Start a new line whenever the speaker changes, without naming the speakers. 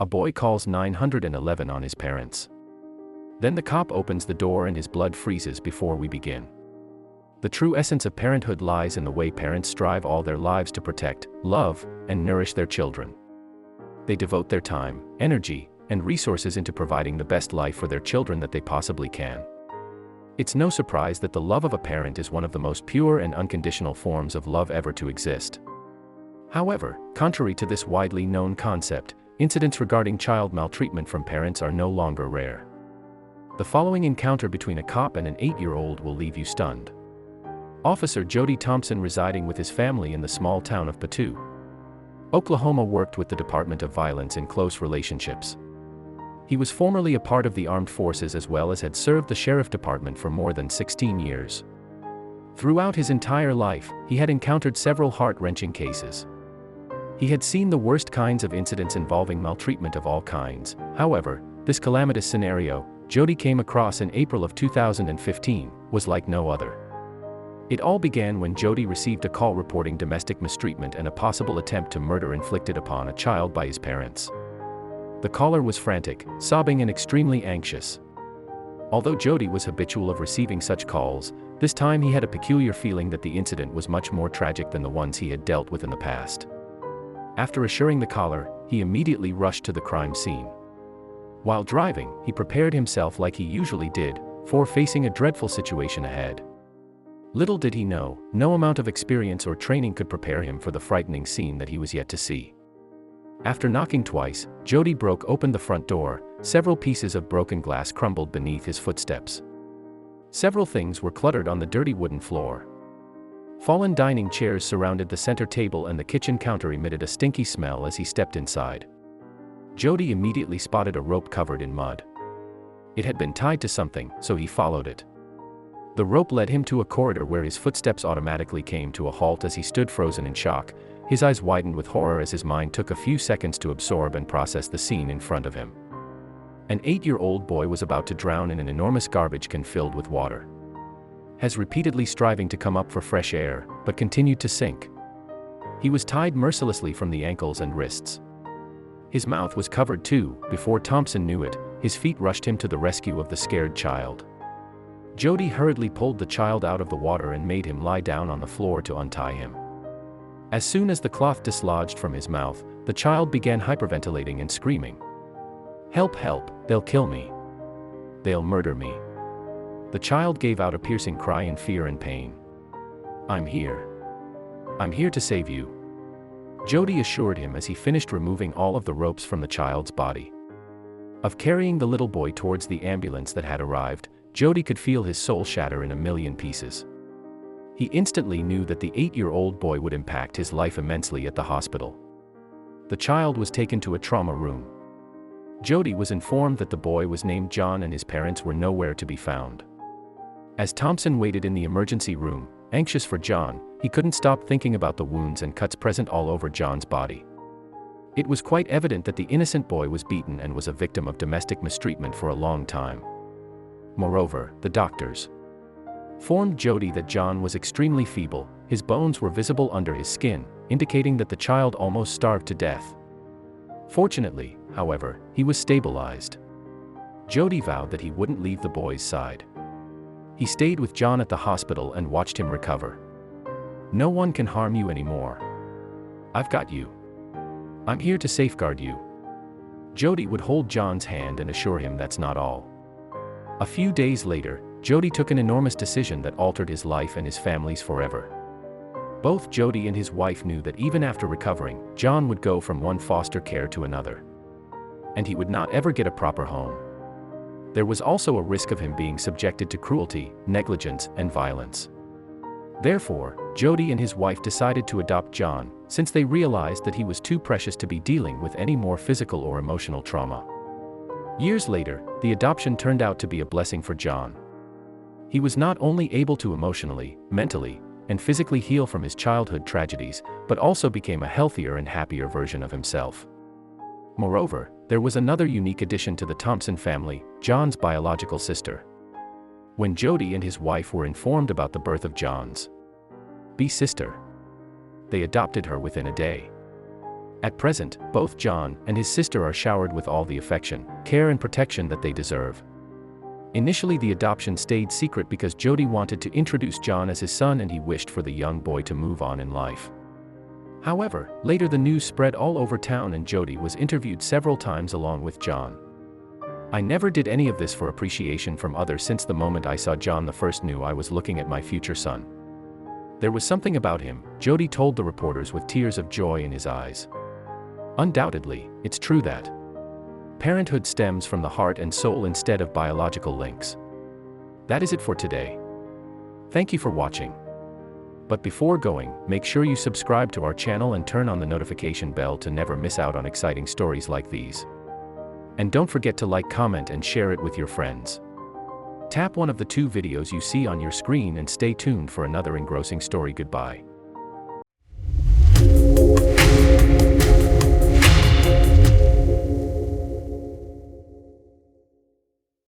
A boy calls 911 on his parents. Then the cop opens the door and his blood freezes before we begin. The true essence of parenthood lies in the way parents strive all their lives to protect, love, and nourish their children. They devote their time, energy, and resources into providing the best life for their children that they possibly can. It's no surprise that the love of a parent is one of the most pure and unconditional forms of love ever to exist. However, contrary to this widely known concept, incidents regarding child maltreatment from parents are no longer rare. The following encounter between a cop and an 8-year-old will leave you stunned. Officer Jody Thompson, residing with his family in the small town of Patou, Oklahoma, worked with the Department of Violence in close relationships. He was formerly a part of the armed forces as well as had served the sheriff department for more than 16 years. Throughout his entire life, he had encountered several heart-wrenching cases. He had seen the worst kinds of incidents involving maltreatment of all kinds. However, this calamitous scenario Jody came across in April of 2015 was like no other. It all began when Jody received a call reporting domestic mistreatment and a possible attempt to murder inflicted upon a child by his parents. The caller was frantic, sobbing, and extremely anxious. Although Jody was habitual of receiving such calls, this time he had a peculiar feeling that the incident was much more tragic than the ones he had dealt with in the past. After assuring the caller, he immediately rushed to the crime scene. While driving, he prepared himself like he usually did, for facing a dreadful situation ahead. Little did he know, no amount of experience or training could prepare him for the frightening scene that he was yet to see. After knocking twice, Jody broke open the front door. Several pieces of broken glass crumbled beneath his footsteps. Several things were cluttered on the dirty wooden floor. Fallen dining chairs surrounded the center table and the kitchen counter emitted a stinky smell as he stepped inside. Jody immediately spotted a rope covered in mud. It had been tied to something, so he followed it. The rope led him to a corridor where his footsteps automatically came to a halt as he stood frozen in shock. His eyes widened with horror as his mind took a few seconds to absorb and process the scene in front of him. An 8-year-old boy was about to drown in an enormous garbage can filled with water. Has repeatedly striving to come up for fresh air, but continued to sink. He was tied mercilessly from the ankles and wrists. His mouth was covered too. Before Thompson knew it, his feet rushed him to the rescue of the scared child. Jody hurriedly pulled the child out of the water and made him lie down on the floor to untie him. As soon as the cloth dislodged from his mouth, the child began hyperventilating and screaming. "Help, help, they'll kill me. They'll murder me." The child gave out a piercing cry in fear and pain. "I'm here. I'm here to save you," Jody assured him as he finished removing all of the ropes from the child's body. Of carrying the little boy towards the ambulance that had arrived, Jody could feel his soul shatter in a million pieces. He instantly knew that the 8-year-old boy would impact his life immensely at the hospital. The child was taken to a trauma room. Jody was informed that the boy was named John and his parents were nowhere to be found. As Thompson waited in the emergency room, anxious for John, he couldn't stop thinking about the wounds and cuts present all over John's body. It was quite evident that the innocent boy was beaten and was a victim of domestic mistreatment for a long time. Moreover, the doctors informed Jody that John was extremely feeble. His bones were visible under his skin, indicating that the child almost starved to death. Fortunately, however, he was stabilized. Jody vowed that he wouldn't leave the boy's side. He stayed with John at the hospital and watched him recover. "No one can harm you anymore. I've got you. I'm here to safeguard you." Jody would hold John's hand and assure him that's not all. A few days later, Jody took an enormous decision that altered his life and his family's forever. Both Jody and his wife knew that even after recovering, John would go from one foster care to another. And he would not ever get a proper home. There was also a risk of him being subjected to cruelty, negligence, and violence. Therefore, Jody and his wife decided to adopt John, since they realized that he was too precious to be dealing with any more physical or emotional trauma. Years later, the adoption turned out to be a blessing for John. He was not only able to emotionally, mentally, and physically heal from his childhood tragedies, but also became a healthier and happier version of himself. Moreover, there was another unique addition to the Thompson family, John's biological sister. When Jody and his wife were informed about the birth of John's sister, they adopted her within a day. At present, both John and his sister are showered with all the affection, care and protection that they deserve. Initially, the adoption stayed secret because Jody wanted to introduce John as his son and he wished for the young boy to move on in life. However, later the news spread all over town and Jody was interviewed several times along with John. I never did any of this for appreciation from others. Since the moment I saw John, the first knew I was looking at my future son. There was something about him, Jody told the reporters with tears of joy in his eyes. Undoubtedly, it's true that parenthood stems from the heart and soul instead of biological links. That is it for today. Thank you for watching. But before going, make sure you subscribe to our channel and turn on the notification bell to never miss out on exciting stories like these. And don't forget to like, comment and share it with your friends. Tap one of the 2 videos you see on your screen and stay tuned for another engrossing story. Goodbye.